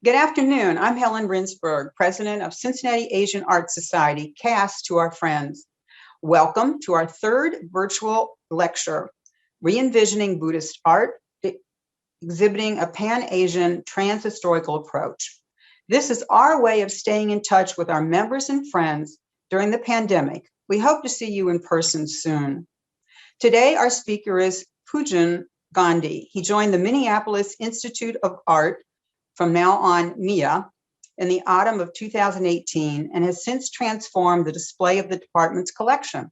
Good afternoon. I'm Helen Rinsberg, president of Cincinnati Asian Art Society, CAAS to our friends. Welcome to our third virtual lecture, Re-Envisioning Buddhist Art, exhibiting a Pan-Asian transhistorical approach. This is our way of staying in touch with our members and friends during the pandemic. We hope to see you in person soon. Today, our speaker is Pujan Gandhi. He joined the Minneapolis Institute of Art, from now on MIA, in the autumn of 2018, and has since transformed the display of the department's collection.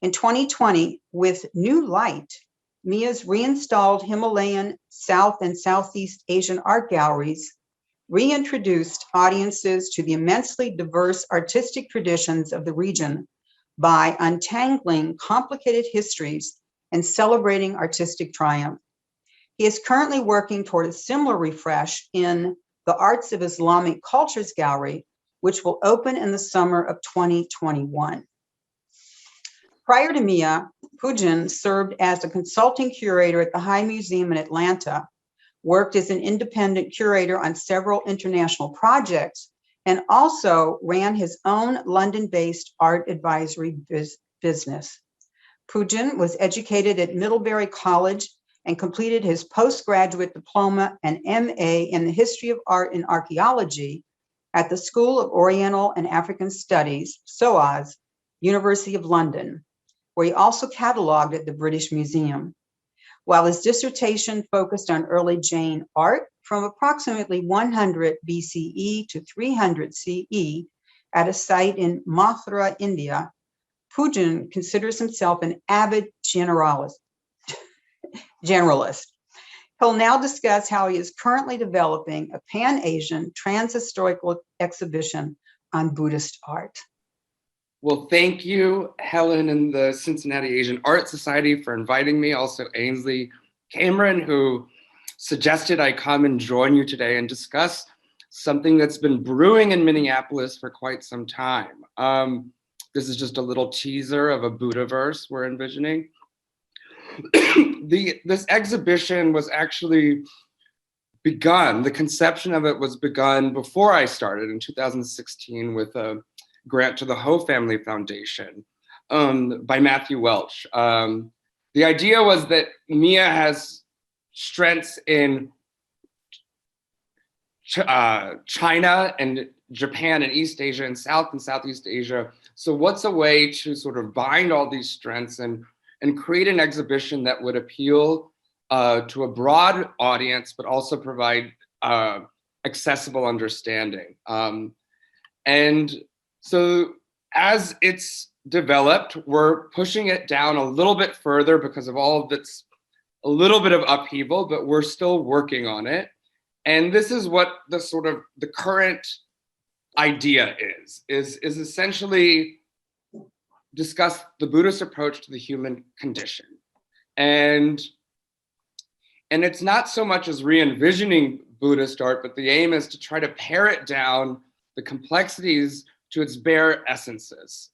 In 2020, with new light, MIA's reinstalled Himalayan South and Southeast Asian art galleries reintroduced audiences to the immensely diverse artistic traditions of the region by untangling complicated histories and celebrating artistic triumph. He is currently working toward a similar refresh in the Arts of Islamic Cultures Gallery, which will open in the summer of 2021. Prior to MIA, Pujan served as a consulting curator at the High Museum in Atlanta, worked as an independent curator on several international projects, and also ran his own London-based art advisory business. Pujan was educated at Middlebury College and completed his postgraduate diploma and MA in the history of art and archaeology at the School of Oriental and African Studies, SOAS, University of London, where he also cataloged at the British Museum. While his dissertation focused on early Jain art from approximately 100 BCE to 300 CE at a site in Mathura, India, Pujan considers himself an avid generalist. He'll now discuss how he is currently developing a Pan-Asian transhistorical exhibition on Buddhist art. Well, thank you, Helen and the Cincinnati Asian Art Society for inviting me. Also, Ainsley Cameron, who suggested I come and join you today and discuss something that's been brewing in Minneapolis for quite some time. This is just a little teaser of a Buddhaverse we're envisioning. This exhibition was actually begun, the conception of it was begun before I started in 2016 with a grant to the Ho Family Foundation by Matthew Welch. The idea was that MIA has strengths in China and Japan and East Asia and South and Southeast Asia. So what's a way to sort of bind all these strengths and create an exhibition that would appeal to a broad audience, but also provide accessible understanding. And so as it's developed, we're pushing it down a little bit further because of all of its a little bit of upheaval, but we're still working on it. And this is what the sort of the current idea is essentially discuss the Buddhist approach to the human condition. And it's not so much as re-envisioning Buddhist art, but the aim is to try to pare it down, the complexities to its bare essences.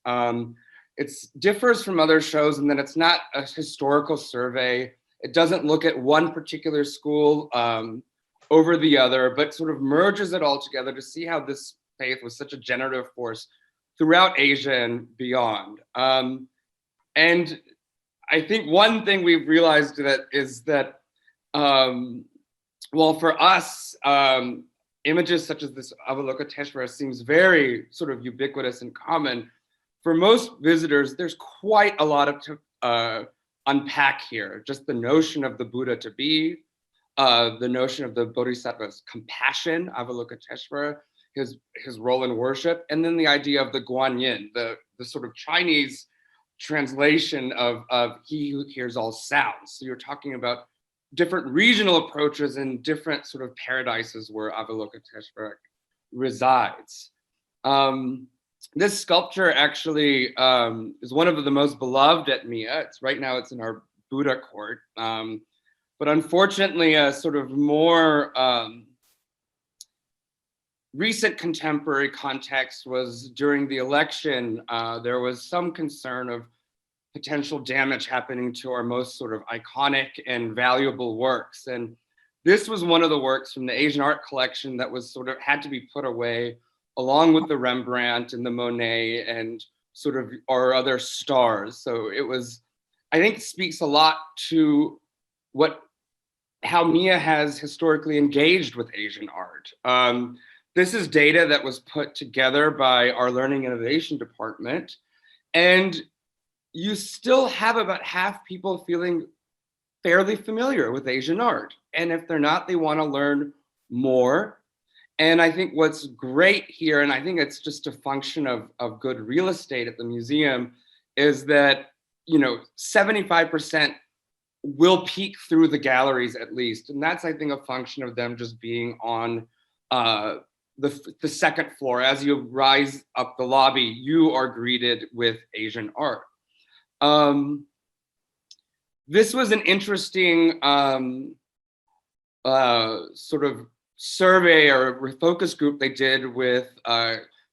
It differs from other shows in that it's not a historical survey. It doesn't look at one particular school over the other, but sort of merges it all together to see how this faith was such a generative force throughout Asia and beyond. And I think one thing we've realized is that, well, for us, images such as this Avalokiteshvara seems very sort of ubiquitous and common. For most visitors, there's quite a lot to unpack here. Just the notion of the Buddha to be, the notion of the Bodhisattva's compassion, Avalokiteshvara, his role in worship, and then the idea of the Guanyin, the sort of Chinese translation of he who hears all sounds. So you're talking about different regional approaches and different sort of paradises where Avalokiteshvara resides. This sculpture actually is one of the most beloved at MIA. Right now it's in our Buddha court. But unfortunately, a sort of more recent contemporary context was during the election, there was some concern of potential damage happening to our most sort of iconic and valuable works. And this was one of the works from the Asian art collection that was sort of had to be put away along with the Rembrandt and the Monet and sort of our other stars. So it was, I think, speaks a lot to how Mia has historically engaged with Asian art. This is data that was put together by our Learning Innovation Department, and you still have about half people feeling fairly familiar with Asian art. And if they're not, they want to learn more. And I think what's great here, and I think it's just a function of good real estate at the museum, is that 75% will peek through the galleries at least. And that's, I think, a function of them just being on the second floor. As you rise up the lobby, you are greeted with Asian art. This was an interesting sort of survey or focus group they did with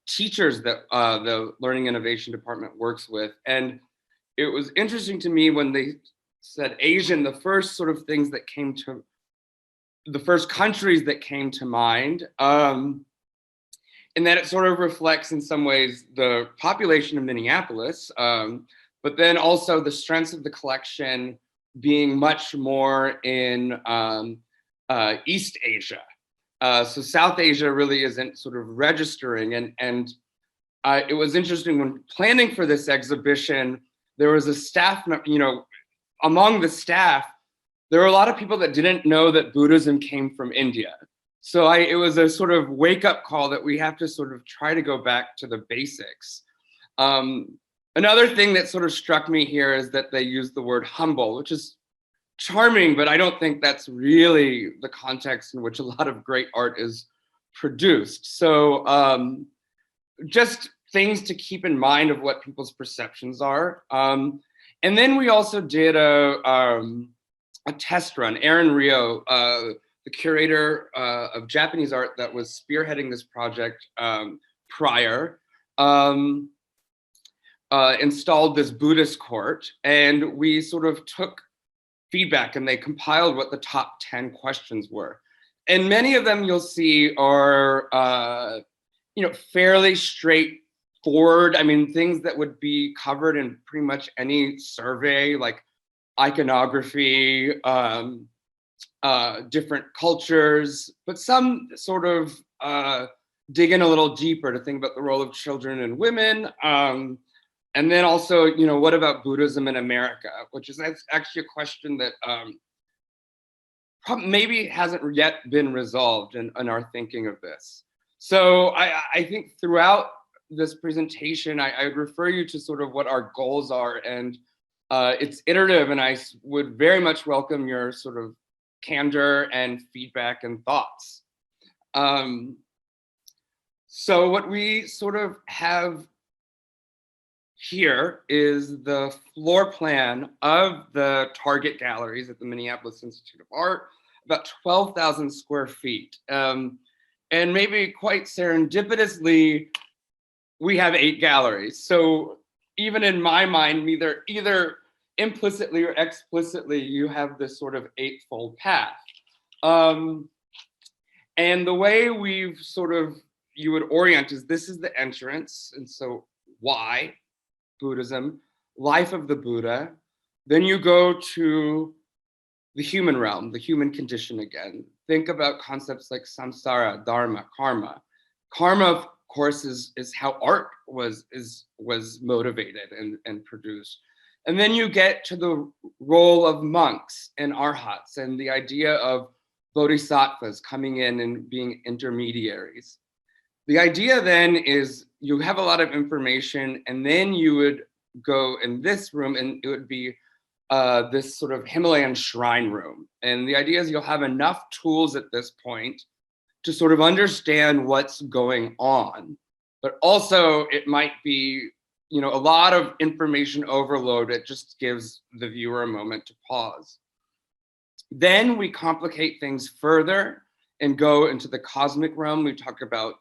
teachers that the Learning Innovation Department works with. And it was interesting to me when they said Asian, the first sort of things that came to, the first countries that came to mind, and that it sort of reflects in some ways the population of Minneapolis, but then also the strengths of the collection being much more in East Asia. So South Asia really isn't sort of registering. And it was interesting when planning for this exhibition, there was a staff member, among the staff, there were a lot of people that didn't know that Buddhism came from India. So it was a sort of wake up call that we have to sort of try to go back to the basics. Another thing that sort of struck me here is that they use the word humble, which is charming, but I don't think that's really the context in which a lot of great art is produced. So just things to keep in mind of what people's perceptions are. And then we also did a test run. Aaron Rio, the curator of Japanese art that was spearheading this project prior, installed this Buddhist court, and we sort of took feedback and they compiled what the top 10 questions were. And many of them you'll see are, fairly straightforward. I mean, things that would be covered in pretty much any survey, like iconography, different cultures, but some sort of dig in a little deeper to think about the role of children and women. And then also, what about Buddhism in America, which is actually a question that maybe hasn't yet been resolved in our thinking of this. So I think throughout this presentation, I would refer you to sort of what our goals are, and it's iterative, and I would very much welcome your sort of candor and feedback and thoughts. So what we sort of have here is the floor plan of the target galleries at the Minneapolis Institute of Art, about 12,000 square feet. And maybe quite serendipitously, we have 8 galleries. So even in my mind, either implicitly or explicitly, you have this sort of 8-fold path. And the way you would orient is this is the entrance. And so why? Buddhism, life of the Buddha. Then you go to the human realm, the human condition again. Think about concepts like samsara, dharma, karma. Karma, of course, is how art was motivated and produced. And then you get to the role of monks and arhats and the idea of bodhisattvas coming in and being intermediaries. The idea then is you have a lot of information, and then you would go in this room and it would be this sort of Himalayan shrine room. And the idea is you'll have enough tools at this point to sort of understand what's going on. But also it might be, a lot of information overload. It just gives the viewer a moment to pause. Then we complicate things further and go into the cosmic realm. We talk about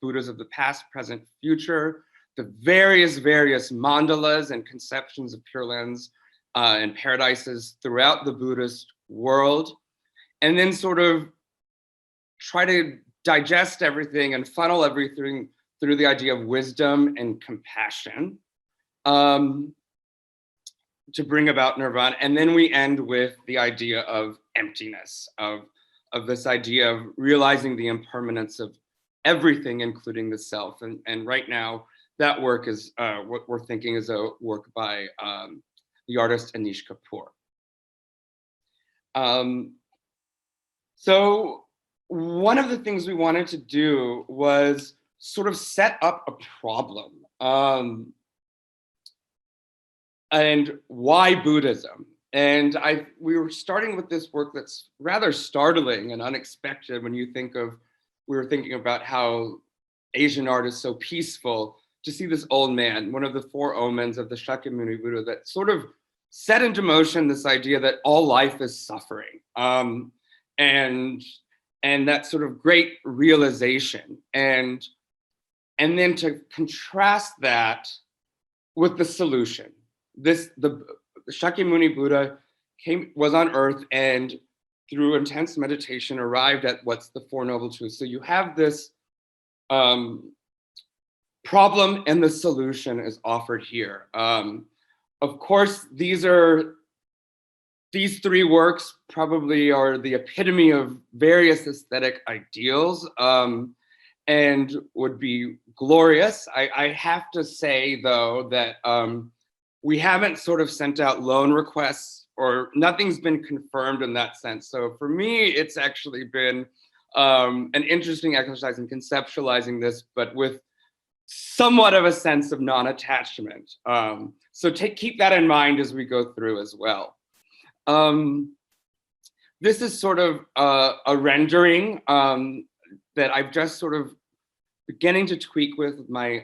Buddhas of the past, present, future, the various mandalas and conceptions of Pure Lands and paradises throughout the Buddhist world. and then sort of try to digest everything and funnel everything through the idea of wisdom and compassion, to bring about nirvana. And then we end with the idea of emptiness, of this idea of realizing the impermanence of everything, including the self. And right now, that work is what we're thinking is a work by the artist Anish Kapoor. So one of the things we wanted to do was sort of set up a problem. And why Buddhism? And we were starting with this work that's rather startling and unexpected when you think of, we were thinking about how Asian art is so peaceful, to see this old man, one of the four omens of the Shakyamuni Buddha, that sort of set into motion this idea that all life is suffering. And that sort of great realization. And then to contrast that with the solution. The Shakyamuni Buddha was on earth and through intense meditation arrived at what's the Four Noble Truths. So you have this problem and the solution is offered here. Of course, these three works probably are the epitome of various aesthetic ideals, and would be glorious. I have to say though that we haven't sort of sent out loan requests, or nothing's been confirmed in that sense. So for me, it's actually been an interesting exercise in conceptualizing this, but with somewhat of a sense of non-attachment. So keep that in mind as we go through as well. This is sort of a rendering that I've just sort of beginning to tweak with my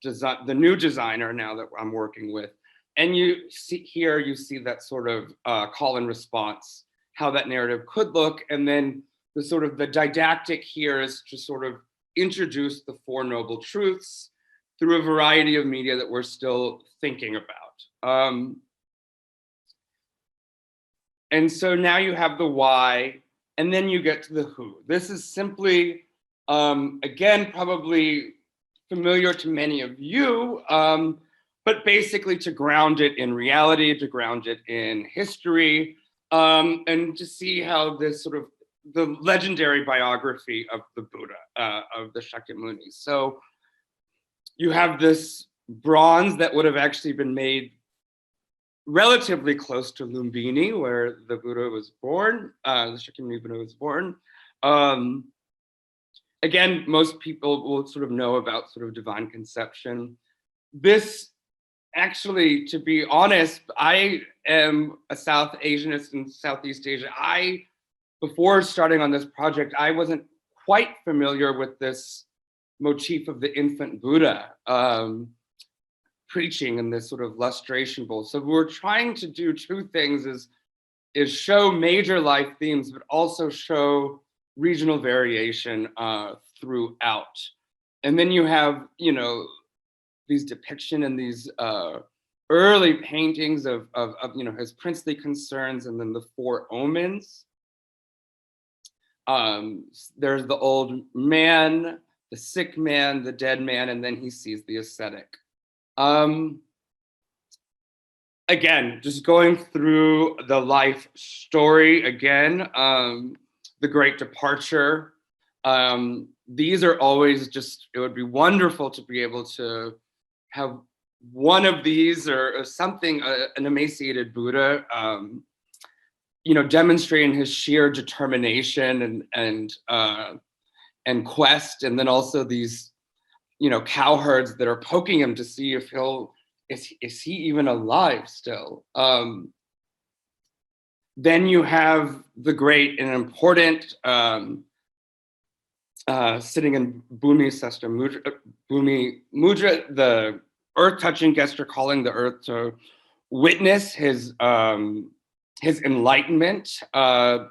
the new designer now that I'm working with. And you see that sort of call and response, how that narrative could look. And then the didactic here is to sort of introduce the Four Noble Truths through a variety of media that we're still thinking about. And so now you have the why, and then you get to the who. This is simply, again, probably familiar to many of you, but basically to ground it in reality, to ground it in history, and to see how this sort of the legendary biography of the Buddha, of the Shakyamuni. So you have this bronze that would have actually been made relatively close to Lumbini, where the Buddha was born, the Shakyamuni Buddha was born. Again, most people will sort of know about sort of divine conception. This actually, to be honest, I am a South Asianist in Southeast Asia. Before starting on this project, I wasn't quite familiar with this motif of the infant Buddha preaching in this sort of lustration bowl. So we're trying to do two things, is show major life themes, but also show regional variation throughout. And then you have, these depiction in these early paintings of his princely concerns, and then the four omens. There's the old man, the sick man, the dead man, and then he sees the ascetic. Again, just going through the life story again, the great departure. These are always just, it would be wonderful to be able to have one of these or something, an emaciated Buddha, demonstrating his sheer determination and quest, and then also these, cowherds that are poking him to see if is he even alive still. Then you have the great and important sitting in Bhumi Sastra Bhumi Mudra, the earth-touching gesture calling the earth to witness his enlightenment.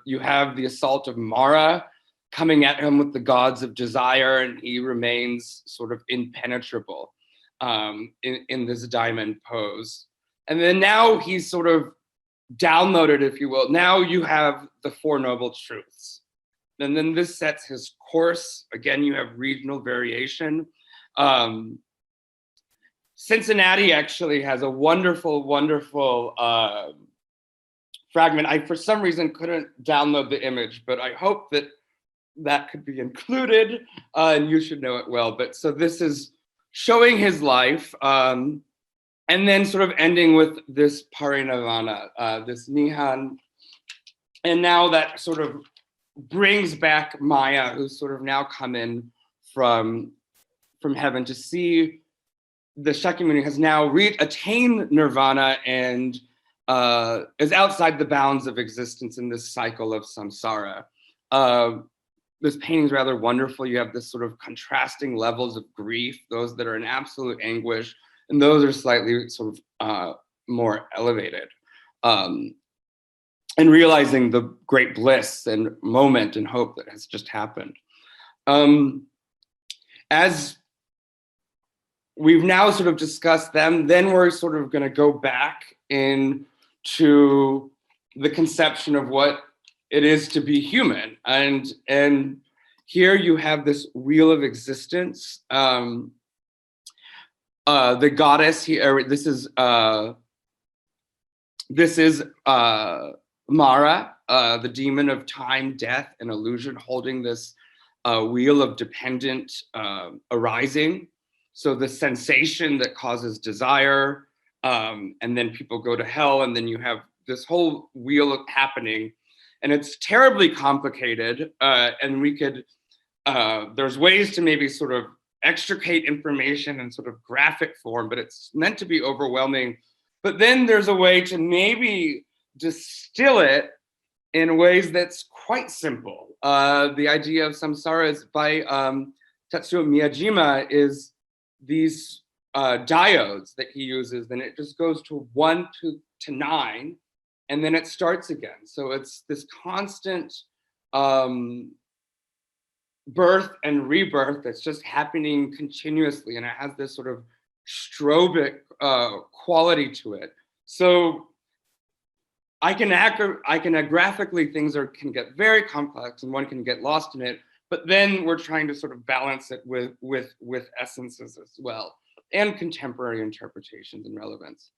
You have the assault of Mara coming at him with the gods of desire, and he remains sort of impenetrable in this diamond pose. And then now he's sort of downloaded, if you will. Now you have the Four Noble Truths. And then this sets his course. Again, you have regional variation. Cincinnati actually has a wonderful, wonderful fragment. I, for some reason, couldn't download the image, but I hope that that could be included, and you should know it well. But so this is showing his life, and then sort of ending with this parinirvana, this nihan. And now that sort of brings back Maya, who's sort of now come in from heaven to see the Shakyamuni has now attained nirvana and is outside the bounds of existence in this cycle of samsara. This painting is rather wonderful. You have this sort of contrasting levels of grief, those that are in absolute anguish, and those are slightly sort of more elevated. And realizing the great bliss and moment and hope that has just happened. As we've now sort of discussed them, then we're sort of going to go back into the conception of what it is to be human. And here you have this wheel of existence. The goddess here, this is Mara, the demon of time, death, and illusion, holding this wheel of dependent arising. So the sensation that causes desire, and then people go to hell, and then you have this whole wheel happening. And it's terribly complicated, and we could, there's ways to maybe sort of extricate information in sort of graphic form, but it's meant to be overwhelming. But then there's a way to maybe distill it in ways that's quite simple. The idea of samsara is by Tetsuo Miyajima is these diodes that he uses, then it just goes to 1 to 9, and then it starts again. So it's this constant birth and rebirth that's just happening continuously, and it has this sort of strobic quality to it. So I can graphically, things can get very complex and one can get lost in it, but then we're trying to sort of balance it with essences as well, and contemporary interpretations and relevance.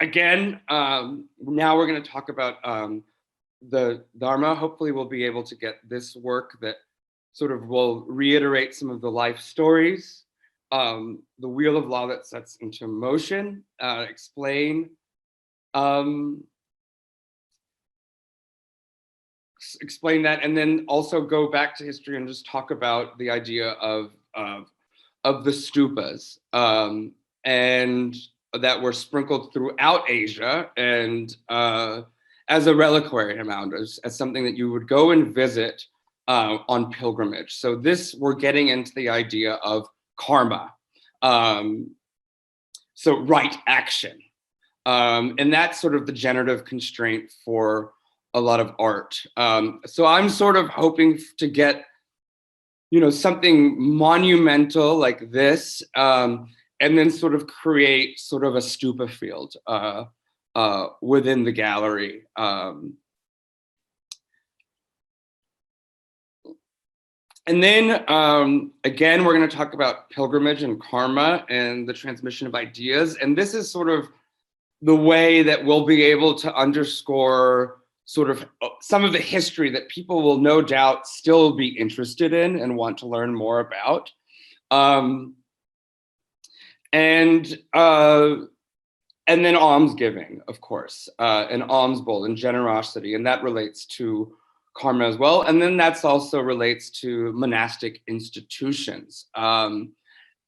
Again, now we're going to talk about the Dharma. Hopefully we'll be able to get this work that sort of will reiterate some of the life stories, the wheel of law that sets into motion, explain that, and then also go back to history and just talk about the idea of the stupas, and that were sprinkled throughout Asia, and as a reliquary amount, as something that you would go and visit on pilgrimage. So this, we're getting into the idea of karma, so right action. And that's sort of the generative constraint for a lot of art. So I'm sort of hoping to get, something monumental like this, and then sort of create sort of a stupa field within the gallery. And then again, we're going to talk about pilgrimage and karma and the transmission of ideas. And this is sort of the way that we'll be able to underscore sort of some of the history that people will no doubt still be interested in and want to learn more about. And then almsgiving, of course, and alms bowl and generosity, and that relates to karma as well. And then that's also relates to monastic institutions, and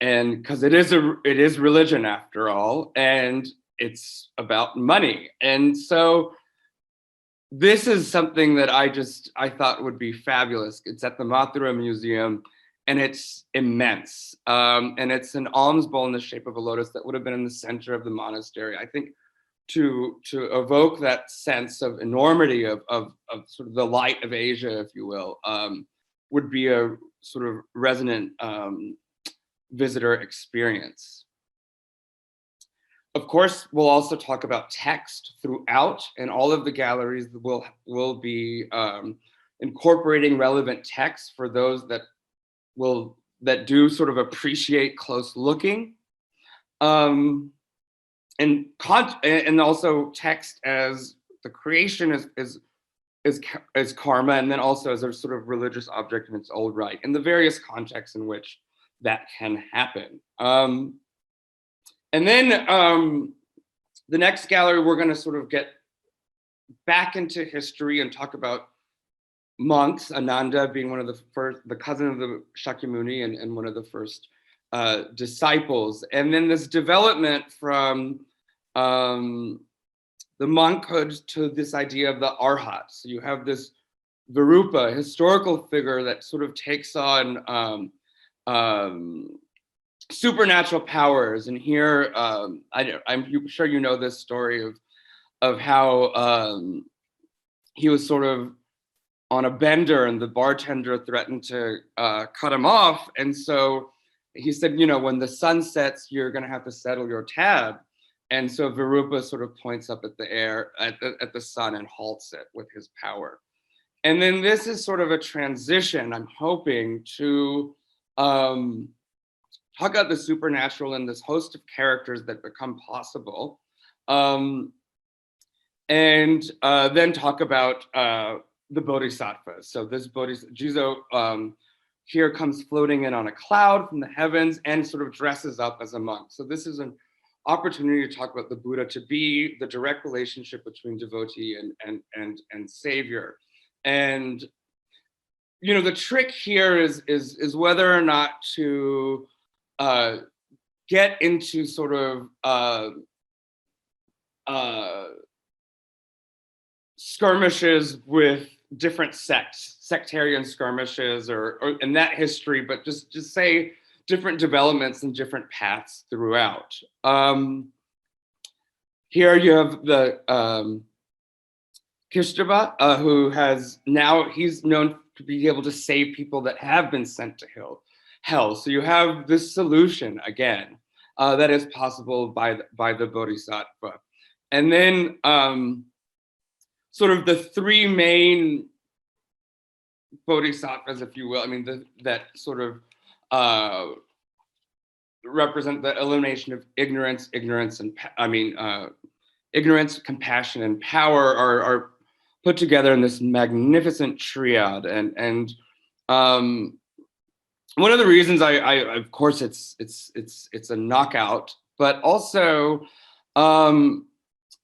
because it is religion after all, and it's about money. And so this is something that I thought would be fabulous. It's at the Mathura Museum, and it's immense. And it's an alms bowl in the shape of a lotus that would have been in the center of the monastery. I think to evoke that sense of enormity of sort of the light of Asia, if you will, would be a sort of resonant visitor experience. Of course, we'll also talk about text throughout, and all of the galleries will be incorporating relevant text for those that do sort of appreciate close looking, and also text as the creation is karma, and then also as a sort of religious object in its own right, in the various contexts in which that can happen. And then the next gallery, we're going to sort of get back into history and talk about monks, Ananda being one of the cousin of the Shakyamuni and one of the first disciples. And then this development from the monkhood to this idea of the arhat. So you have this Virupa, historical figure that sort of takes on supernatural powers. And here, I'm sure you know this story of how he was sort of on a bender and the bartender threatened to cut him off. And so he said, when the sun sets, you're going to have to settle your tab. And so Virupa sort of points up at the air, at the sun, and halts it with his power. And then this is sort of a transition, I'm hoping, to talk about the supernatural and this host of characters that become possible. And then talk about the bodhisattvas. So this Jizo here comes floating in on a cloud from the heavens and sort of dresses up as a monk. So this is an opportunity to talk about the Buddha, to be the direct relationship between devotee and savior. And the trick here is whether or not to get into sort of skirmishes with different sects, sectarian skirmishes, or in that history, but just say different developments and different paths throughout. Here you have the Kishtaba, who he's known to be able to save people that have been sent to hell. So you have this solution again that is possible by the Bodhisattva. And then sort of the three main bodhisattvas, if you will, that sort of represent the elimination of ignorance, ignorance, compassion, and power are put together in this magnificent triad. And one of the reasons I of course it's a knockout, but also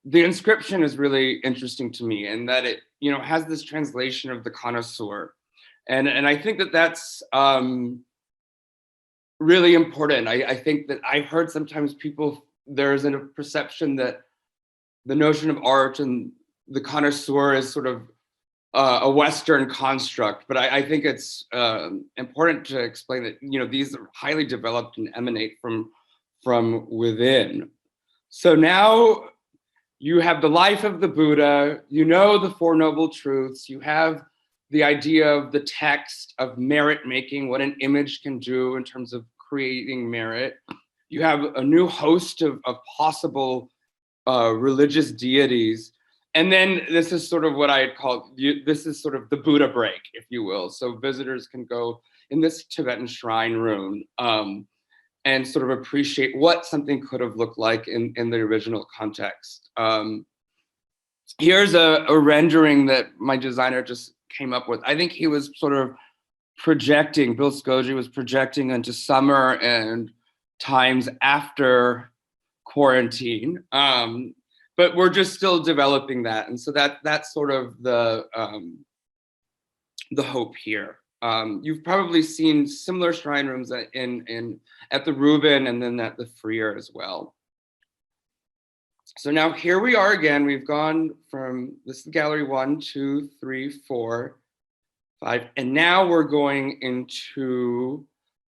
the inscription is really interesting to me, in that it has this translation of the connoisseur, and I think that's really important. I think that I've heard sometimes there's a perception that the notion of art and the connoisseur is sort of a Western construct, but I think it's important to explain that these are highly developed and emanate from within. So now you have the life of the Buddha, the Four Noble Truths, you have the idea of the text of merit making, what an image can do in terms of creating merit. You have a new host of possible religious deities. And then this is sort of what I'd call, this is sort of the Buddha break, if you will. So visitors can go in this Tibetan shrine room and sort of appreciate what something could have looked like in the original context. Here's a rendering that my designer just came up with. I think he was sort of projecting, Bill Scogi was projecting into summer and times after quarantine. But we're just still developing that. And so that's sort of the hope here. You've probably seen similar shrine rooms at the Reuben and then at the Freer as well. So now here we are again. We've gone from, this is gallery 1, 2, 3, 4, 5, and now we're going into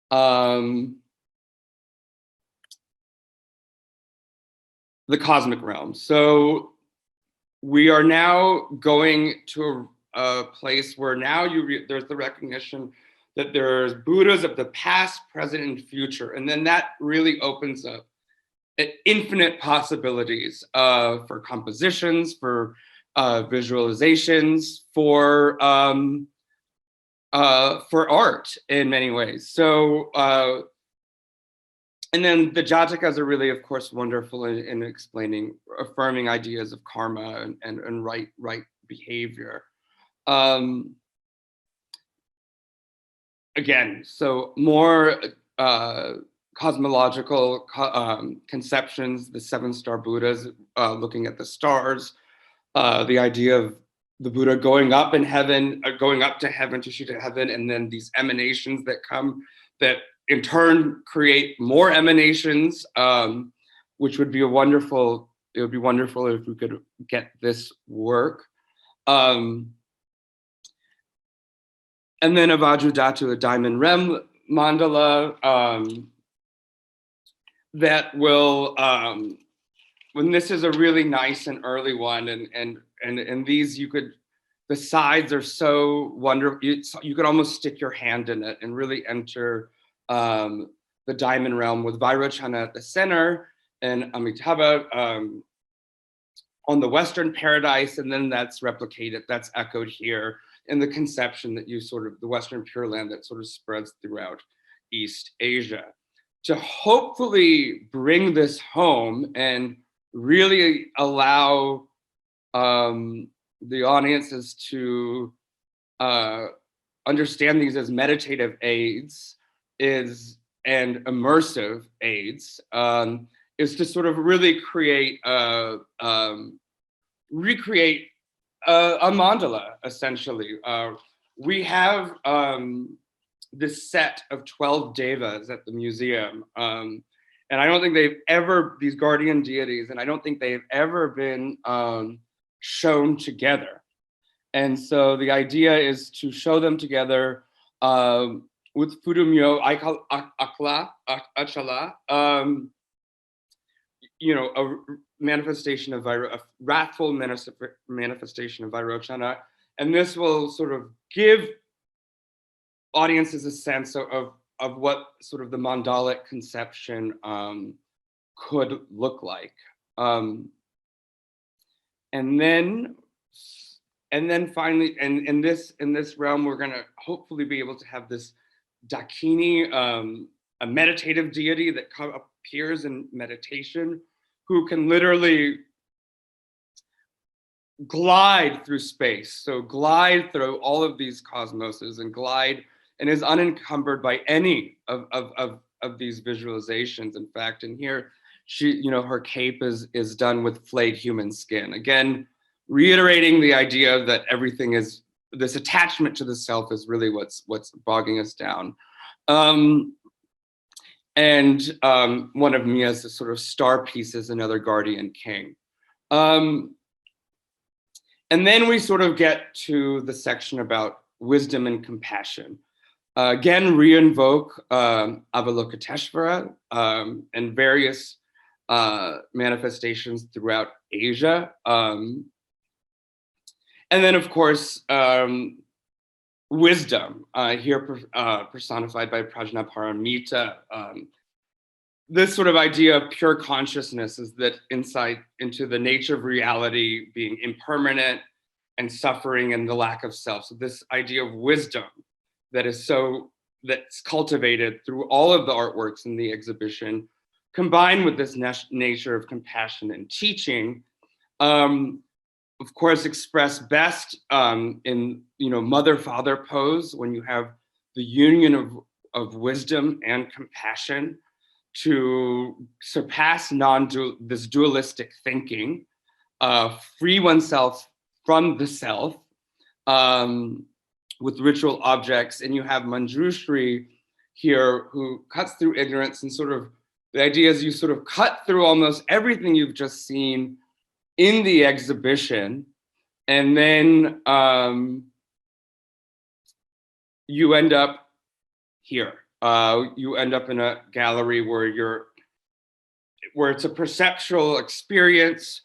the cosmic realm. So we are now going to a place where now there's the recognition that there's Buddhas of the past, present, and future. And then that really opens up infinite possibilities for compositions, for visualizations, for art in many ways. So, and then the Jatakas are really, of course, wonderful in explaining, affirming ideas of karma and right behavior. Again, so more cosmological conceptions, the 7-star Buddhas, looking at the stars, the idea of the Buddha going up in heaven, going up to heaven to shoot at heaven, and then these emanations that come that in turn create more emanations, which would be it would be wonderful if we could get this work. And then a Vajradhatu, a diamond rem mandala, that will, when this is a really nice and early one, and these the sides are so wonderful, you could almost stick your hand in it and really enter the diamond realm with Vairochana at the center and Amitabha on the Western paradise, and then that's replicated, that's echoed here in the conception that the Western Pure Land that sort of spreads throughout East Asia. To hopefully bring this home and really allow the audiences to understand these as meditative aids and immersive aids, is to sort of really create recreate a mandala, essentially. We have this set of 12 devas at the museum, and I don't think these guardian deities, and I don't think they've ever been shown together. And so the idea is to show them together with Fudumyo Achala, a manifestation of a wrathful manifestation of Vairochana. And this will sort of give audiences a sense of what sort of the mandalic conception could look like. And then finally, and in this realm, we're gonna hopefully be able to have this Dakini, a meditative deity that appears in meditation, who can literally glide through space. So glide through all of these cosmoses and glide, and is unencumbered by any of these visualizations. In fact, in here, her cape is done with flayed human skin. Again, reiterating the idea that everything is, this attachment to the self is really what's bogging us down. And one of Mia's sort of star pieces, another guardian king. And then we sort of get to the section about wisdom and compassion. Again, re-invoke Avalokiteshvara and various manifestations throughout Asia. And then, of course, wisdom, here personified by Prajnaparamita. This sort of idea of pure consciousness is that insight into the nature of reality being impermanent and suffering and the lack of self. So this idea of wisdom that's cultivated through all of the artworks in the exhibition, combined with this nature of compassion and teaching, of course, expressed best in mother-father pose, when you have the union of wisdom and compassion to surpass this dualistic thinking, free oneself from the self with ritual objects. And you have Manjushri here, who cuts through ignorance, and sort of the idea is you sort of cut through almost everything you've just seen in the exhibition, and then you end up here. You end up in a gallery where it's a perceptual experience,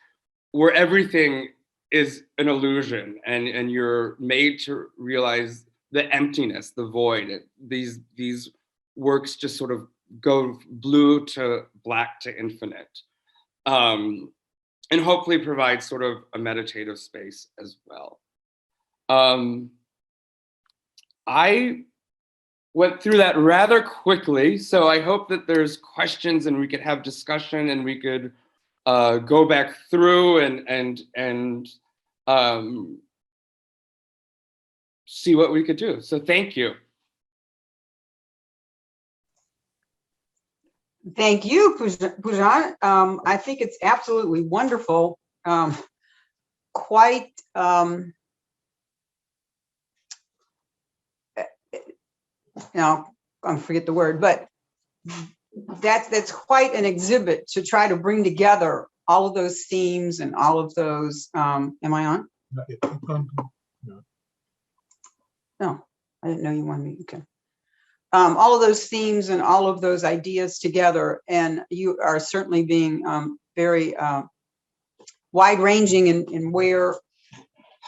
where everything is an illusion, and you're made to realize the emptiness, the void. These works just sort of go blue to black to infinite, and hopefully provide sort of a meditative space as well. I went through that rather quickly, so I hope that there's questions and we could have discussion and we could go back through and see what we could do. So thank you. Thank you, Pujan. I think it's absolutely wonderful. Quite, I forget the word, but that's quite an exhibit to try to bring together all of those themes and all of those. Am I on? No, I didn't know you wanted me. Okay. All of those themes and all of those ideas together, and you are certainly being very wide-ranging in where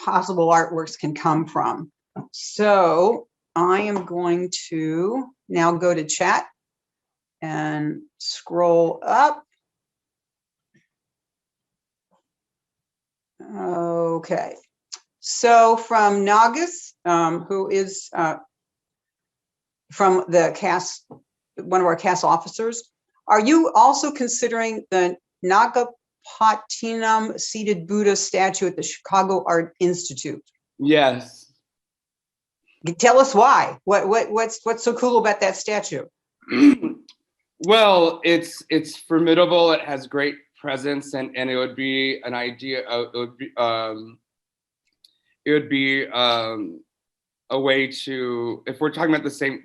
possible artworks can come from. So I am going to now go to chat and scroll up. Okay, so from Nagas, who is from the CAAS, one of our CAAS officers, are you also considering the Nagapatinam seated Buddha statue at the Chicago Art Institute? Yes. Tell us why. What's so cool about that statue? Well, it's formidable. It has great presence, and it would be an idea. It would be a way to, if we're talking about the same,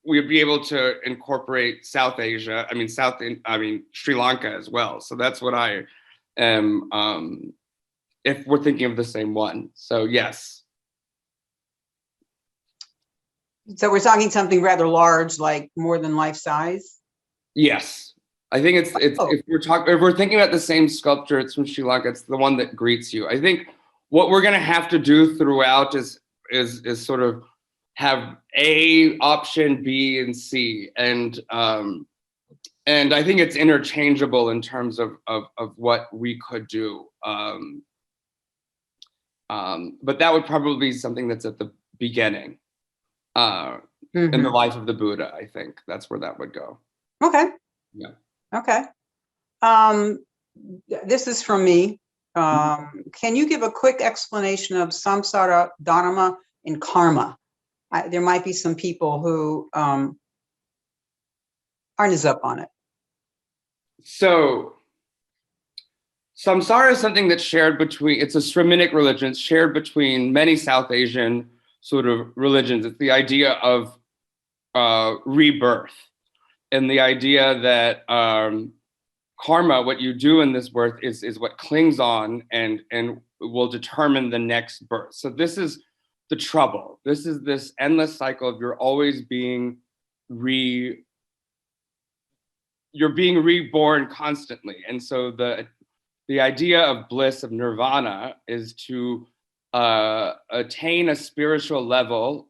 we'd be able to incorporate South Asia. I mean Sri Lanka as well. So that's what I am. If we're thinking of the same one, so yes. So we're talking something rather large, like more than life size. Yes, I think it's if we're thinking about the same sculpture, it's from Sri Lanka. It's the one that greets you. I think what we're gonna have to do throughout is sort of have A option, B, and C, and I think it's interchangeable in terms of what we could do. But that would probably be something that's at the beginning. In the life of the Buddha, I think that's where that would go. Okay. Yeah. Okay. This is from me. Can you give a quick explanation of samsara, dharma, and karma? There might be some people who aren't as up on it. So samsara is something that's shared between, it's a Sraminic religion, it's shared between many South Asian sort of religions. It's the idea of rebirth, and the idea that karma, what you do in this birth, is what clings on and will determine the next birth. So this is the trouble. This is this endless cycle of you're always being reborn constantly. And so the idea of bliss, of nirvana, is to attain a spiritual level,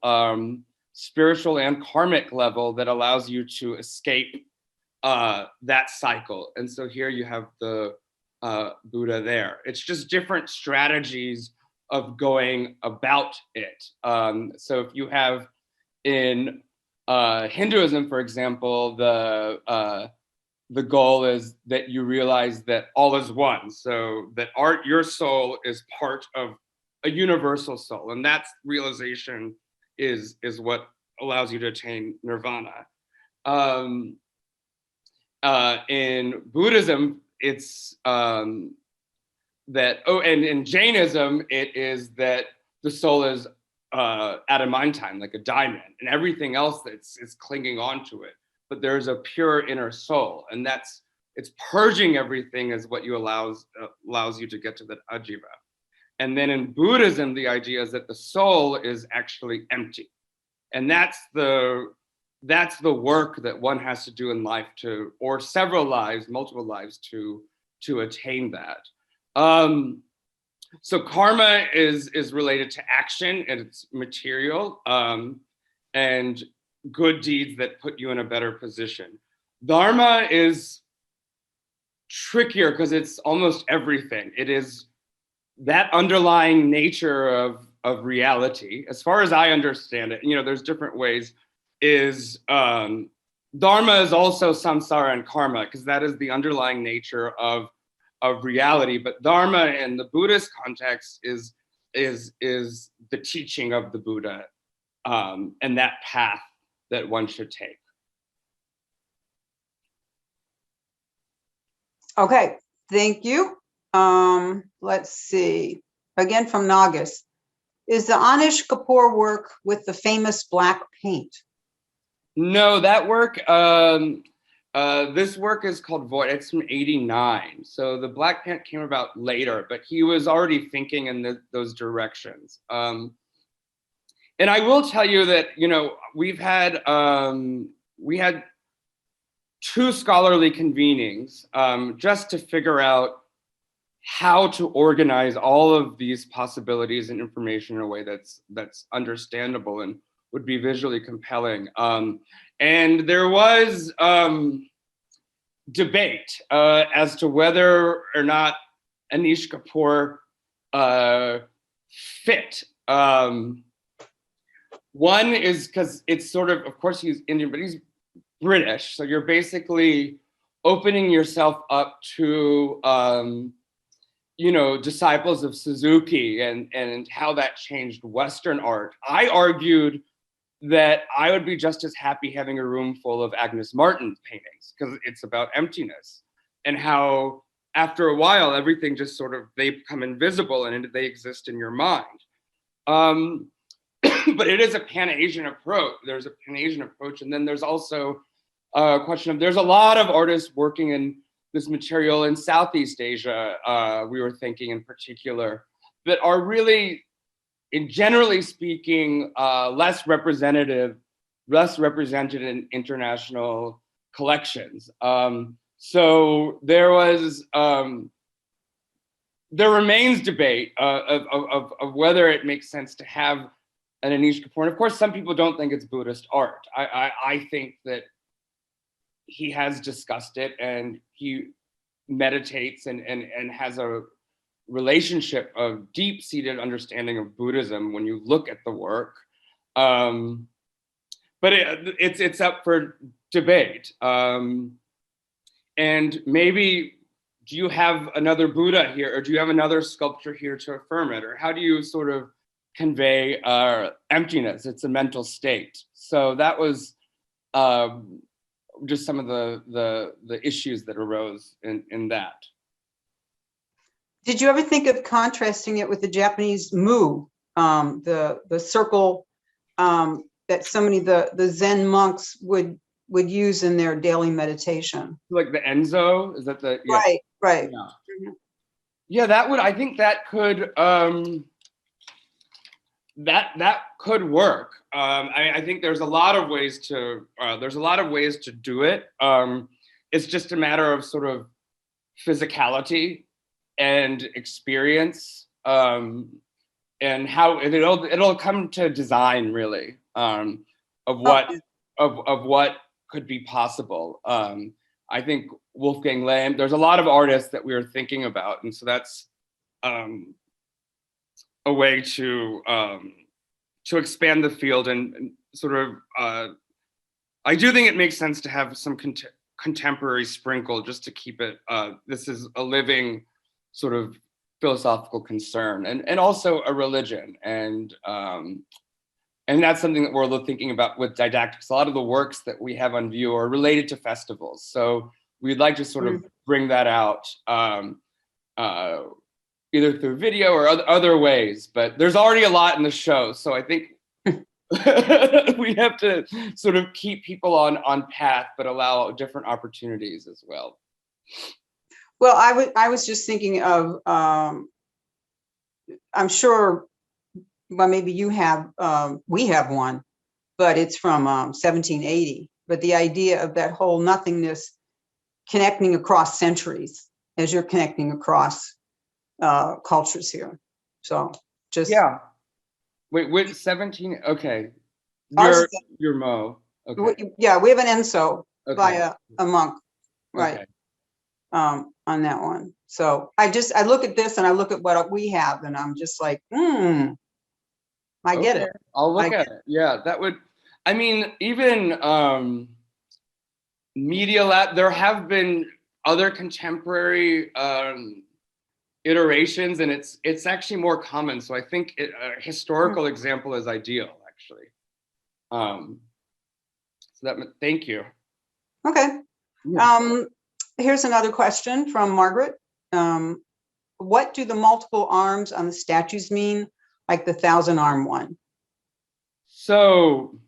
spiritual and karmic level, that allows you to escape that cycle. And so here you have the Buddha there. It's just different strategies of going about it. So if you have in Hinduism, for example, the goal is that you realize that all is one. So that your soul is part of a universal soul, and that realization is what allows you to attain nirvana. In Buddhism, it's that, and in Jainism, it is that the soul is adamantine, like a diamond, and everything else is clinging onto it. But there's a pure inner soul, and it's purging everything is what allows you to get to that ajiva. And then in Buddhism, the idea is that the soul is actually empty, and that's the work that one has to do in life or several lives, multiple lives, to attain that. So karma is related to action, and it's material, and good deeds that put you in a better position. Dharma is trickier because it's almost everything. It is that underlying nature of reality, as far as I understand it. You know, there's different ways. Is Dharma is also samsara and karma, because that is the underlying nature of reality. But Dharma in the Buddhist context is the teaching of the Buddha, and that path that one should take. Okay, thank you. Let's see. Again from Nagas. Is the Anish Kapoor work with the famous black paint? No, that work, this work is called Void. It's from '89. So the black paint came about later, but he was already thinking in those directions. And I will tell you that, you know, we had 2 scholarly convenings just to figure out how to organize all of these possibilities and information in a way that's understandable and would be visually compelling. And there was debate as to whether or not Anish Kapoor fit. One is because it's sort of course, he's Indian, but he's British. So you're basically opening yourself up to, you know, disciples of Suzuki and how that changed Western art. I argued that I would be just as happy having a room full of Agnes Martin paintings, because it's about emptiness and how after a while, everything just sort of, they become invisible and they exist in your mind. But it is a Pan-Asian approach. There's a Pan-Asian approach. And then there's also a question of, there's a lot of artists working in this material in Southeast Asia, we were thinking in particular, that are really, in generally speaking, less represented in international collections. So there remains debate of whether it makes sense to have an Anish Kapoor. And of course, some people don't think it's Buddhist art. I think that he has discussed it and he meditates and has a relationship of deep-seated understanding of Buddhism when you look at the work. But it's up for debate. And maybe, do you have another Buddha here, or do you have another sculpture here to affirm it? Or how do you sort of convey emptiness? It's a mental state. So that was just some of the issues that arose in that. Did you ever think of contrasting it with the Japanese mu, the circle that so many the Zen monks would use in their daily meditation? Like the Enzo, is that the? Yeah. Right. Yeah. Mm-hmm. Yeah, I think that could that could work. I think there's a lot of ways to do it. It's just a matter of sort of physicality and experience, and how it'll come to design really, of what could be possible. I think Wolfgang Lehm, there's a lot of artists that we were thinking about, and so that's a way to expand the field and sort of. I do think it makes sense to have some contemporary sprinkle just to keep it. This is a living sort of philosophical concern, and also a religion, and that's something that we're thinking about with didactics. A lot of the works that we have on view are related to festivals, so we'd like to sort of bring that out, either through video or other ways. But there's already a lot in the show, so I think we have to sort of keep people on path, but allow different opportunities as well. Well, I was just thinking of, I'm sure, well, maybe you have, we have one, but it's from 1780. But the idea of that whole nothingness connecting across centuries, as you're connecting across cultures here. So just. Yeah. Wait, with 17, okay. Your Mo. Okay. Yeah, we have an Enso. Okay. by a monk, right? Okay. On that one. So I look at this and I look at what we have, and I'm just like, I get it. I'll look at it. Yeah, that would. I mean, even Media Lab. There have been other contemporary iterations, and it's actually more common. So I think a historical example is ideal, actually. Thank you. Okay. Here's another question from Margaret. What do the multiple arms on the statues mean, like the 1,000-arm one? So,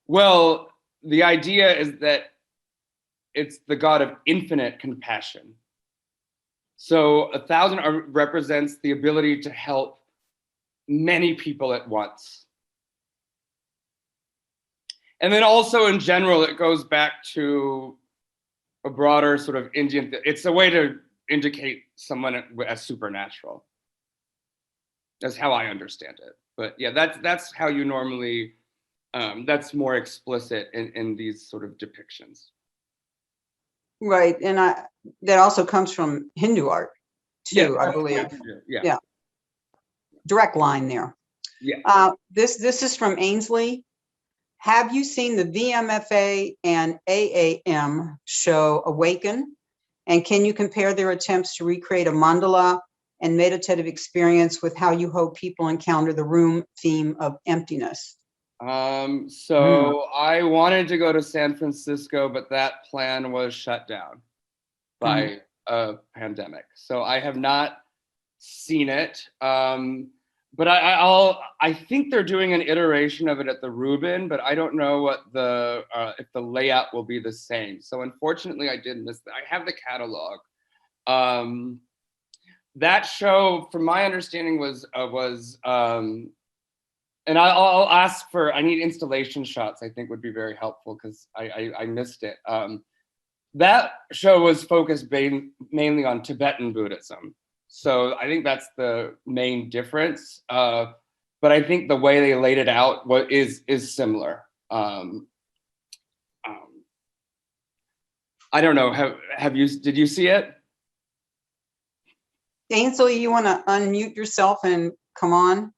well, the idea is that it's the God of infinite compassion. So 1,000 represents the ability to help many people at once. And then also in general, it goes back to a broader sort of Indian, it's a way to indicate someone as supernatural. That's how I understand it. But yeah, that's how you normally, that's more explicit in these sort of depictions. Right, and that also comes from Hindu art too, Yeah, I believe. Yeah. Direct line there. Yeah. This is from Ainsley. Have you seen the VMFA and AAM show Awaken? And can you compare their attempts to recreate a mandala and meditative experience with how you hope people encounter the room theme of emptiness? So I wanted to go to San Francisco, but that plan was shut down by a pandemic. So I have not seen it. But I think they're doing an iteration of it at the Rubin, but I don't know what if the layout will be the same. So unfortunately, I did miss that. I have the catalog. That show, from my understanding, was and I'll ask for. I need installation shots. I think would be very helpful because I missed it. That show was focused mainly on Tibetan Buddhism. So I think that's the main difference. But I think the way they laid it out is similar. I don't know. Did you see it? Ainsley, you want to unmute yourself and come on?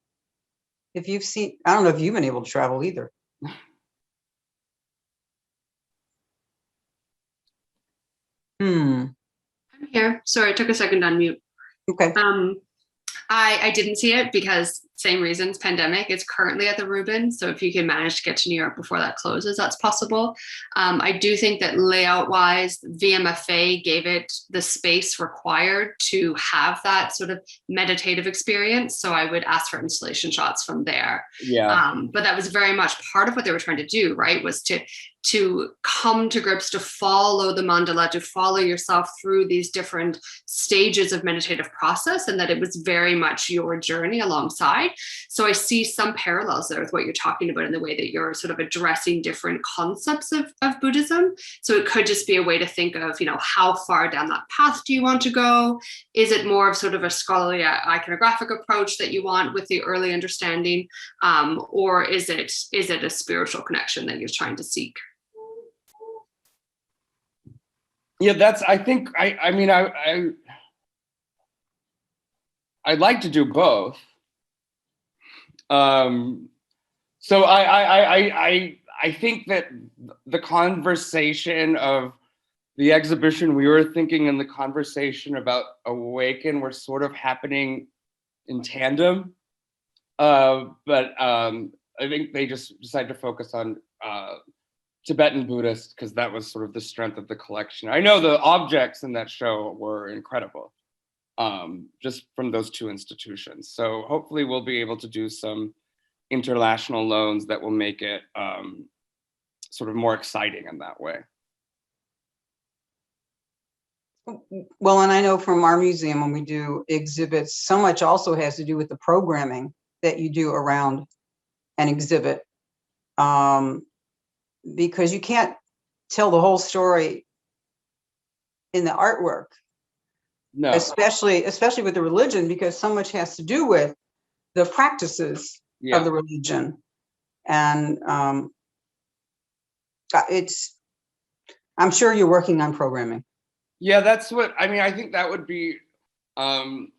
If you've seen, I don't know if you've been able to travel either. I'm here. Sorry, it took a second to unmute. Okay. I didn't see it because same reasons, pandemic. It's currently at the Rubin. So if you can manage to get to New York before that closes, that's possible. I do think that layout wise, VMFA gave it the space required to have that sort of meditative experience. So I would ask for installation shots from there. Yeah. But that was very much part of what they were trying to do, right? Was to come to grips, to follow the mandala, to follow yourself through these different stages of meditative process, and that it was very much your journey alongside. So I see some parallels there with what you're talking about in the way that you're sort of addressing different concepts of Buddhism. So it could just be a way to think of, how far down that path do you want to go? Is it more of sort of a scholarly iconographic approach that you want with the early understanding? Or is it a spiritual connection that you're trying to seek? Yeah, I'd like to do both. So I think that the conversation of the exhibition we were thinking and the conversation about Awaken were sort of happening in tandem. But I think they just decided to focus on Tibetan Buddhist because that was sort of the strength of the collection. I know the objects in that show were incredible, just from those two institutions. So hopefully we'll be able to do some international loans that will make it sort of more exciting in that way. Well, and I know from our museum when we do exhibits, so much also has to do with the programming that you do around an exhibit. Because you can't tell the whole story in the artwork. No. Especially with the religion, because so much has to do with the practices of the religion. And I'm sure you're working on programming. Yeah, that's what, I mean, I think that would be,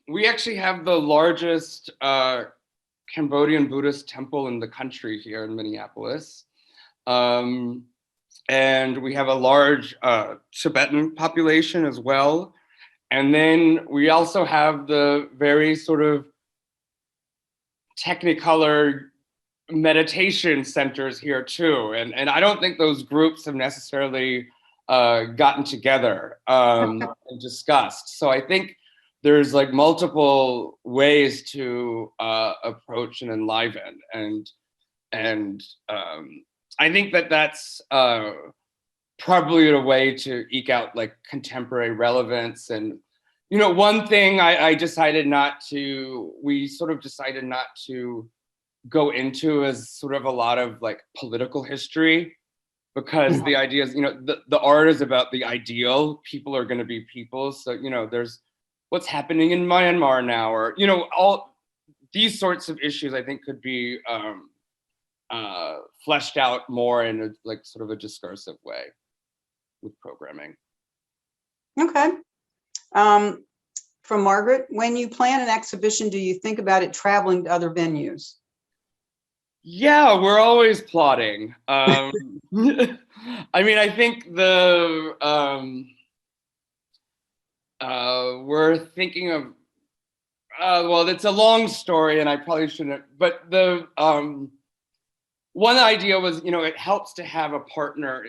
we actually have the largest Cambodian Buddhist temple in the country here in Minneapolis. And we have a large Tibetan population as well. And then we also have the very sort of technicolor meditation centers here too. And I don't think those groups have necessarily gotten together and discussed. So I think there's like multiple ways to approach and enliven. And I think that that's probably a way to eke out like contemporary relevance. And, you know, one thing we decided not to go into is sort of a lot of like political history, because the idea is, you know, the art is about the ideal. People are going to be people. So, you know, there's what's happening in Myanmar now, or, you know, all these sorts of issues I think could be fleshed out more in a like sort of a discursive way with programming. Okay. From Margaret, when you plan an exhibition, do you think about it traveling to other venues? Yeah, we're always plotting. I mean, I think we're thinking of, well, it's a long story and I probably shouldn't, but the one idea was, you know, it helps to have a partner,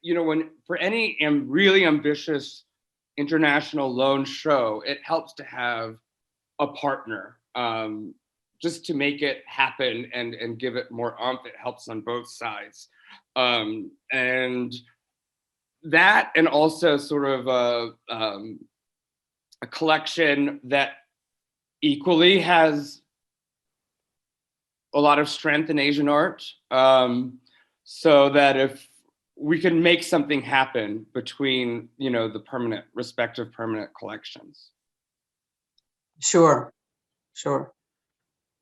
you know, when for any really ambitious international loan show, it helps to have a partner. Just to make it happen and give it more oomph. It helps on both sides. And that, and also sort of a collection that equally has a lot of strength in Asian art, so that if we can make something happen between, you know, the respective permanent collections. Sure.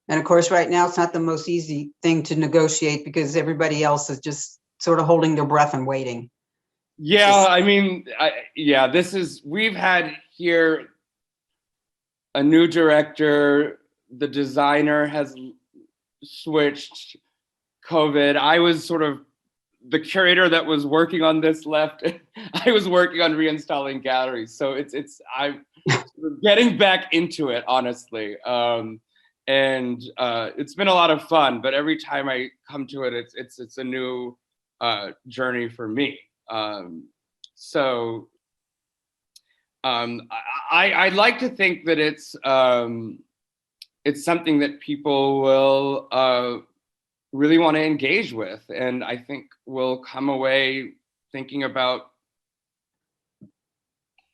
And of course, right now, it's not the most easy thing to negotiate because everybody else is just sort of holding their breath and waiting. Yeah, I mean, we've had here a new director, the designer has switched, COVID. I was sort of the curator that was working on this left. I was working on reinstalling galleries. So I'm getting back into it, honestly. And it's been a lot of fun, but every time I come to it, it's a new journey for me. I'd like to think that it's something that people will really want to engage with, and I think we'll come away thinking about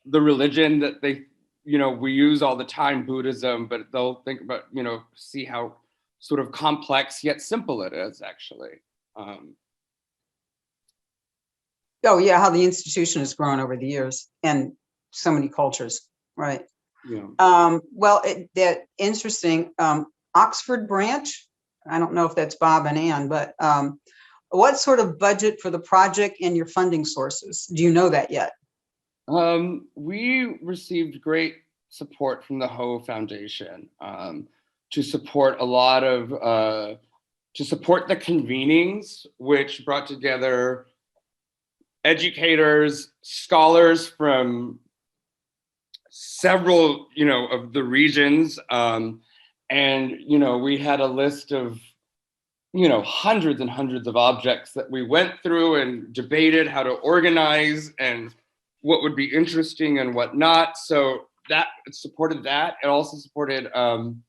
the religion that they, you know, we use all the time, Buddhism, but they'll think about, you know, see how sort of complex yet simple it is, actually. Oh yeah, how the institution has grown over the years and so many cultures, right? Yeah. Well, that interesting. Oxford branch, I don't know if that's Bob and Ann, but what sort of budget for the project and your funding sources? Do you know that yet? We received great support from the Ho Foundation to support a lot of, to support the convenings, which brought together educators, scholars from several, you know, of the regions. And, you know, we had a list of, you know, hundreds and hundreds of objects that we went through and debated how to organize and what would be interesting and what not. So that supported that. It also supported some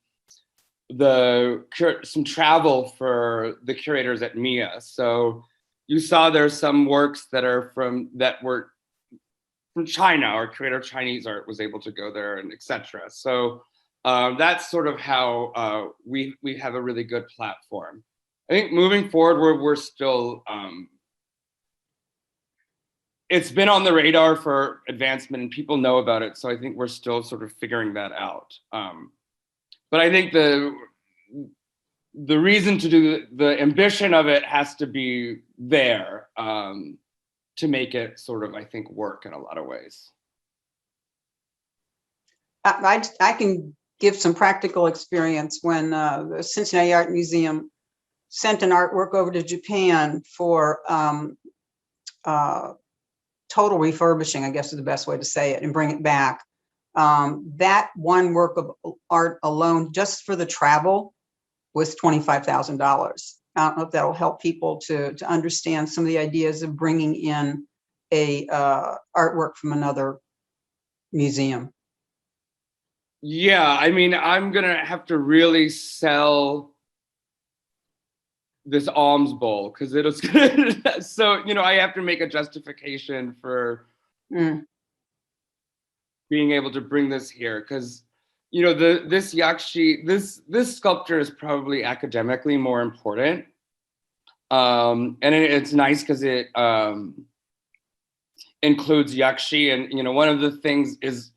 travel for the curators at MIA. So you saw there's some works that were from China. Our curator of Chinese art was able to go there, and etc. So that's sort of how we have a really good platform. I think moving forward, we're still, it's been on the radar for advancement and people know about it. So I think we're still sort of figuring that out. But I think the reason to do the ambition of it has to be there to make it sort of, I think, work in a lot of ways. I can give some practical experience when the Cincinnati Art Museum sent an artwork over to Japan for total refurbishing, I guess is the best way to say it, and bring it back. That one work of art alone, just for the travel, was $25,000. I don't know if that'll help people to understand some of the ideas of bringing in a artwork from another museum. Yeah, I mean, I'm gonna have to really sell this alms bowl because it'll so I have to make a justification for being able to bring this here because this yakshi, this sculpture is probably academically more important, and it's nice because it includes yakshi, and one of the things is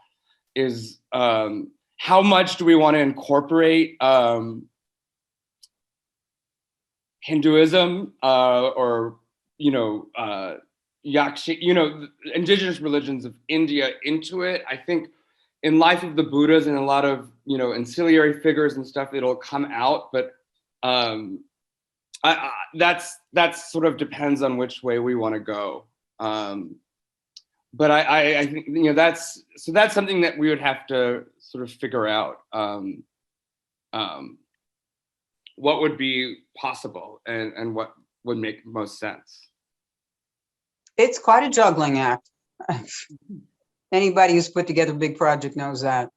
how much do we want to incorporate Hinduism or yakshi, indigenous religions of India into it. I think in Life of the Buddhas and a lot of ancillary figures and stuff, it'll come out, but that's sort of depends on which way we want to go. But I think that's something that we would have to sort of figure out what would be possible and what would make most sense. It's quite a juggling act. Anybody who's put together a big project knows that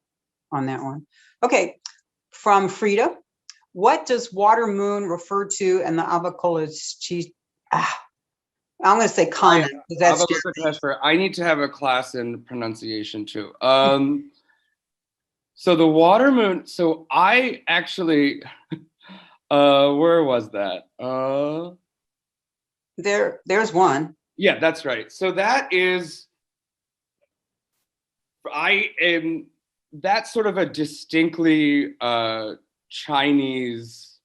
on that one. Okay, from Frida, what does water moon refer to in the Avalokiteshvara? I'm going to say Kana, because that's Japanese. I need to have a class in pronunciation too. So the water moon, so I actually, where was that? There's one. Yeah, that's right. So that is, that's sort of a distinctly Chinese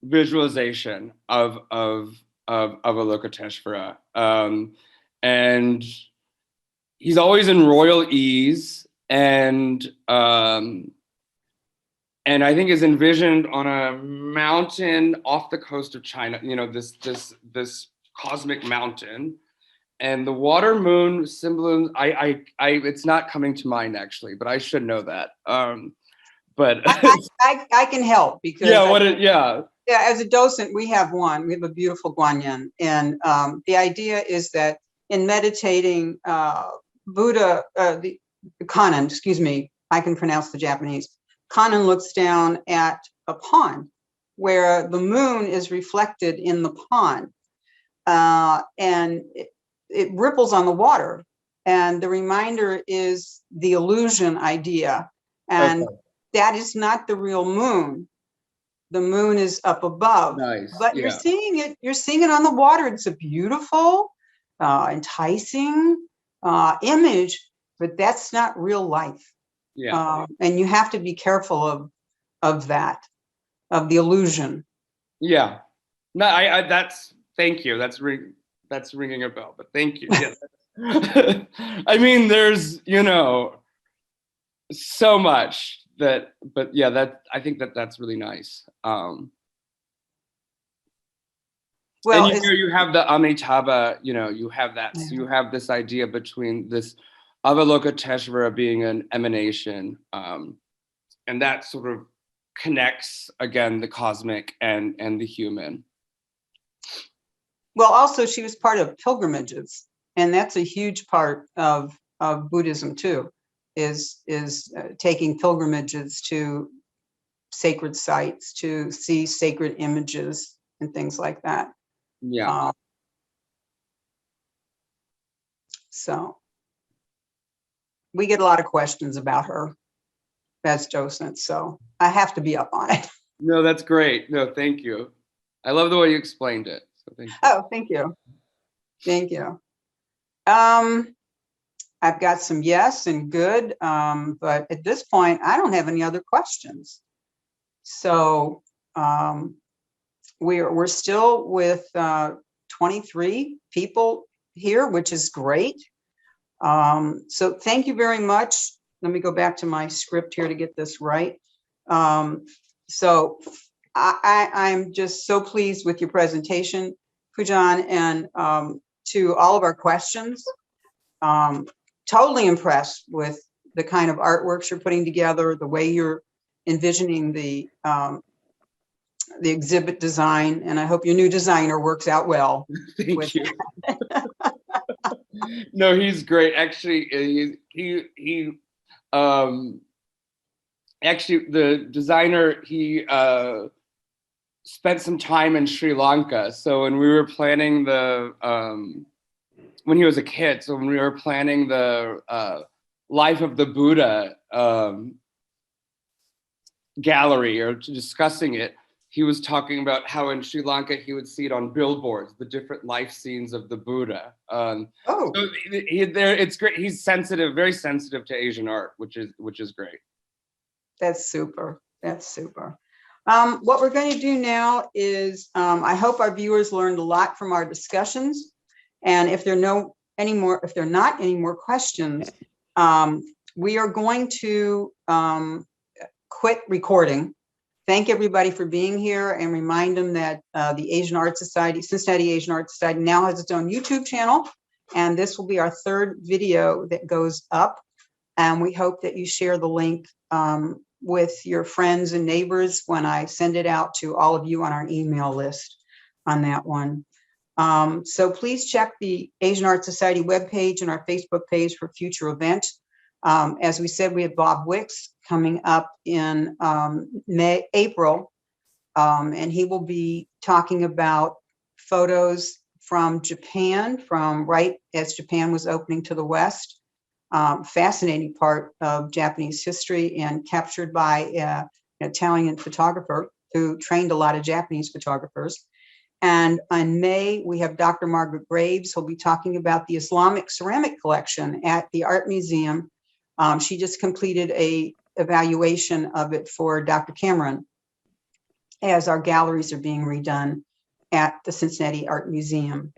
visualization of Avalokiteshvara. And he's always in royal ease, and I think is envisioned on a mountain off the coast of China, this cosmic mountain. And the water moon symbolism, it's not coming to mind actually, but I should know that. But I can help because as a docent, we have one. We have a beautiful guanyin, and the idea is that in meditating, Buddha, the Kannon, excuse me, I can pronounce the Japanese. Kannon looks down at a pond where the moon is reflected in the pond, and it ripples on the water. And the reminder is the illusion idea, and that is not the real moon. The moon is up above, but you're seeing it. You're seeing it on the water. It's a beautiful, enticing image, but that's not real life. And you have to be careful of that, of the illusion. Yeah. No, that's, thank you. That's ringing a bell, but thank you. Yeah. I mean, there's, so much that, but yeah, I think that's really nice. Well, and you have the Amitabha, you have that, so you have this idea between this Avalokiteshvara being an emanation, and that sort of connects again the cosmic and the human. Well, also she was part of pilgrimages, and that's a huge part of Buddhism too, is taking pilgrimages to sacred sites to see sacred images and things like that. Yeah. So we get a lot of questions about her as docents, so I have to be up on it. No, that's great. No, thank you. I love the way you explained it. So thank you. Oh, thank you. Thank you. I've got some yes and good, but at this point, I don't have any other questions. So we're still with 23 people here, which is great. So thank you very much. Let me go back to my script here to get this right. So I'm just so pleased with your presentation, Pujan, and to all of our questions. Totally impressed with the kind of artworks you're putting together, the way you're envisioning the exhibit design, and I hope your new designer works out well. Thank you. No, he's great. Actually, actually, the designer, he spent some time in Sri Lanka. So when we were planning when he was a kid, so when we were planning the Life of the Buddha gallery, or discussing it, he was talking about how in Sri Lanka he would see it on billboards, the different life scenes of the Buddha. So it's great. He's sensitive, very sensitive to Asian art, which is great. That's super. That's super. What we're going to do now is, I hope our viewers learned a lot from our discussions. And if there are not any more questions, we are going to quit recording. Thank everybody for being here, and remind them that the Asian Art Society, Cincinnati Asian Art Society, now has its own YouTube channel, and this will be our third video that goes up. And we hope that you share the link with your friends and neighbors when I send it out to all of you on our email list on that one. So please check the Asian Art Society webpage and our Facebook page for future events. As we said, we have Bob Wicks coming up in April, and he will be talking about photos from Japan, from right as Japan was opening to the West. Fascinating part of Japanese history, and captured by an Italian photographer who trained a lot of Japanese photographers. And in May, we have Dr. Margaret Graves, who'll be talking about the Islamic ceramic collection at the Art Museum. She just completed an evaluation of it for Dr. Cameron, as our galleries are being redone at the Cincinnati Art Museum.